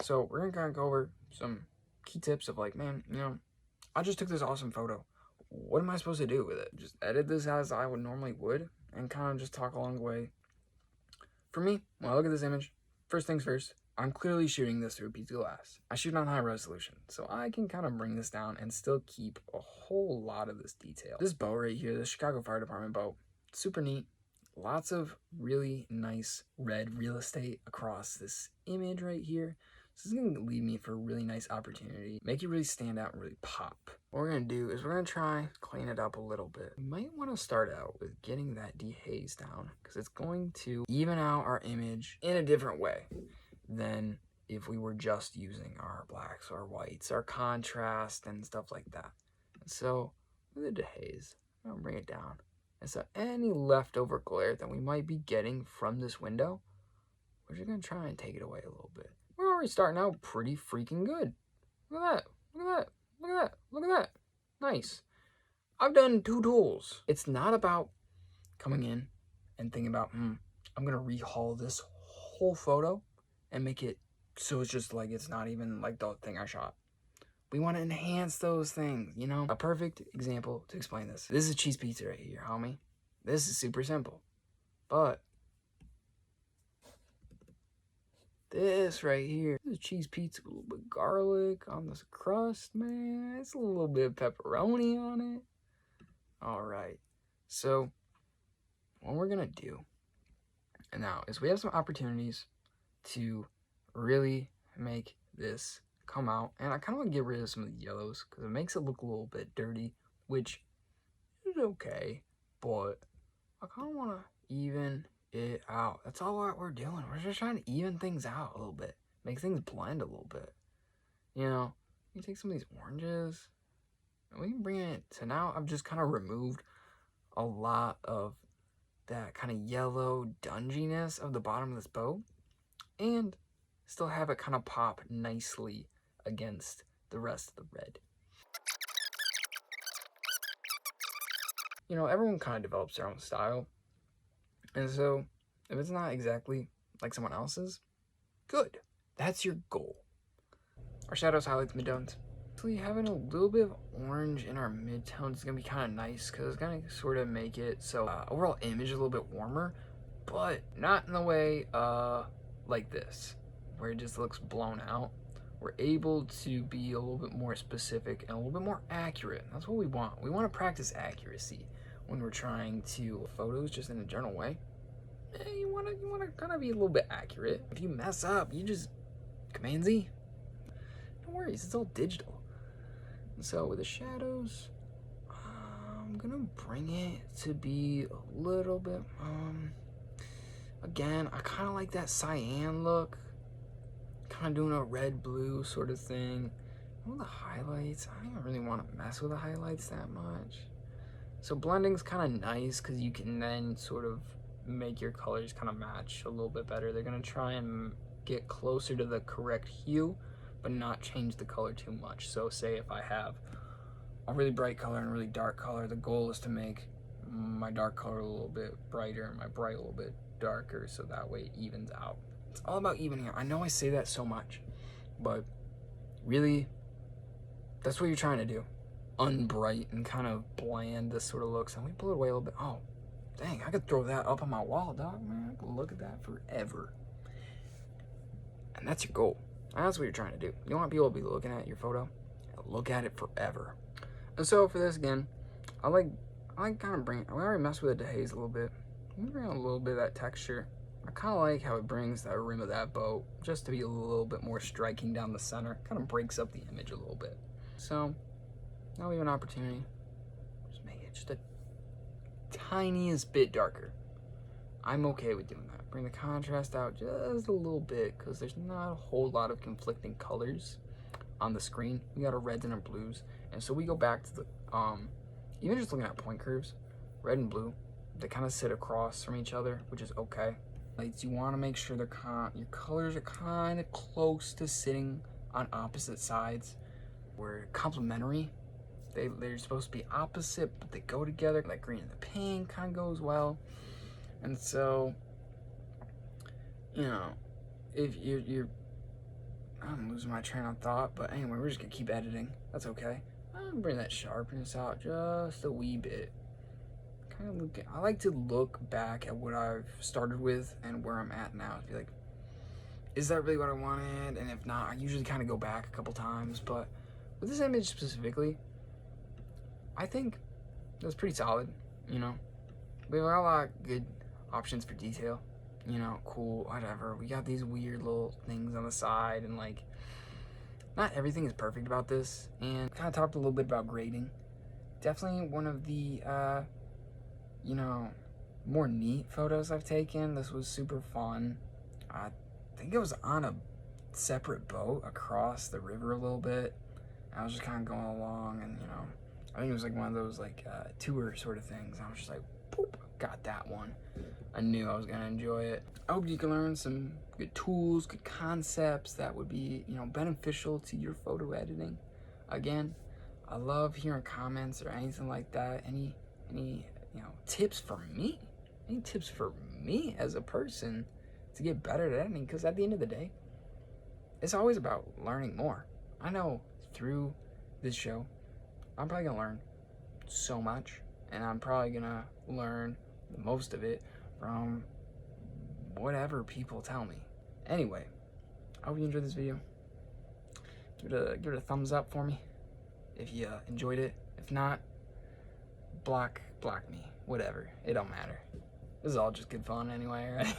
So we're gonna kind of go over some key tips of like, man, I just took this awesome photo. What am I supposed to do with it? Just edit this as I would normally would and kind of just talk along the way. For me, when I look at this image, first things first, I'm clearly shooting this through a piece of glass. I shoot on high resolution, so I can kind of bring this down and still keep a whole lot of this detail. This boat right here, the Chicago Fire Department boat, super neat. Lots of really nice red real estate across this image right here. So this is going to lead me for a really nice opportunity, make it really stand out and really pop. What we're going to do is we're going to try clean it up a little bit. You might want to start out with getting that dehaze down because it's going to even out our image in a different way than if we were just using our blacks, our whites, our contrast and stuff like that. So with the dehaze, I'm going to bring it down. And so any leftover glare that we might be getting from this window, we're just going to try and take it away a little bit. We're already starting out pretty freaking good. Look at that. Look at that. Look at that. Look at that. Nice. I've done 2 tools. It's not about coming in and thinking about, I'm going to rehaul this whole photo and make it so it's just like it's not even like the thing I shot. We want to enhance those things, A perfect example to explain this. This is cheese pizza right here, homie. This is super simple. But this right here, this is cheese pizza with a little bit of garlic on this crust, man. It's a little bit of pepperoni on it. All right. So what we're going to do now is we have some opportunities to really make this come out, and I kind of want to get rid of some of the yellows because it makes it look a little bit dirty, which is okay, but I kind of want to even it out. That's all we're doing. We're just trying to even things out a little bit, make things blend a little bit. You take some of these oranges and we can bring it to now. I've just kind of removed a lot of that kind of yellow dunginess of the bottom of this boat and still have it kind of pop nicely against the rest of the red. Everyone kind of develops their own style. And so if it's not exactly like someone else's, good. That's your goal. Our shadows, highlights, midtones. Actually, having a little bit of orange in our midtones is going to be kind of nice because it's going to sort of make it so overall image is a little bit warmer, but not in the way like this, where it just looks blown out. We're able to be a little bit more specific and a little bit more accurate. That's what we want. We want to practice accuracy when we're trying to photos just in a general way. You want to kind of be a little bit accurate. If you mess up, you just Command Z. No worries, it's all digital. And so with the shadows, I'm gonna bring it to be a little bit, again, I kind of like that cyan look. Kind of doing a red-blue sort of thing. All the highlights, I don't really want to mess with the highlights that much. So blending's kind of nice because you can then sort of make your colors kind of match a little bit better. They're going to try and get closer to the correct hue, but not change the color too much. So say if I have a really bright color and a really dark color, the goal is to make my dark color a little bit brighter and my bright a little bit darker, so that way it evens out. It's all about evening out. I know I say that so much, but really, that's what you're trying to do. Unbright and kind of bland this sort of looks. And we pull it away a little bit. Oh, dang, I could throw that up on my wall, dog, man. I could look at that forever. And that's your goal. That's what you're trying to do. You want people to be looking at your photo and look at it forever. And so for this again, I like kind of bring, we already messed with the dehaze a little bit. We bring a little bit of that texture. I kind of like how it brings that rim of that boat just to be a little bit more striking down the center. Kind of breaks up the image a little bit. So now we have an opportunity. Just make it just a tiniest bit darker. I'm okay with doing that. Bring the contrast out just a little bit because there's not a whole lot of conflicting colors on the screen. We got our reds and our blues. And so we go back to the, even just looking at point curves, red and blue, they kind of sit across from each other, which is okay. You want to make sure your colors are kind of close to sitting on opposite sides. We're complementary. They're supposed to be opposite, but they go together. Like green and the pink kind of goes well. And so, if you're I'm losing my train of thought, but anyway, we're just gonna keep editing. That's okay. I'm gonna bring that sharpness out just a wee bit. Kind of look. I like to look back at what I've started with and where I'm at now. Be like, is that really what I wanted? And if not, I usually kind of go back a couple times. But with this image specifically, I think it was pretty solid. You know, we got a lot of good options for detail. You know, cool, whatever. We got these weird little things on the side, and like, not everything is perfect about this. And kind of talked a little bit about grading. Definitely one of the, you know, more neat photos I've taken. This was super fun. I think it was on a separate boat across the river a little bit. I was just kind of going along, and you know, I think it was like one of those like tour sort of things. I was just like, boop, got that one. I knew I was gonna enjoy it. I hope you can learn some good tools, good concepts that would be, you know, beneficial to your photo editing. Again, I love hearing comments or anything like that. Any you know, tips for me? Any tips for me as a person to get better at editing? Because at the end of the day, it's always about learning more. I know through this show, I'm probably gonna learn so much, and I'm probably gonna learn the most of it from whatever people tell me. Anyway, I hope you enjoyed this video. Give it a thumbs up for me if you enjoyed it. If not, block me. Whatever. It don't matter. This is all just good fun anyway, right?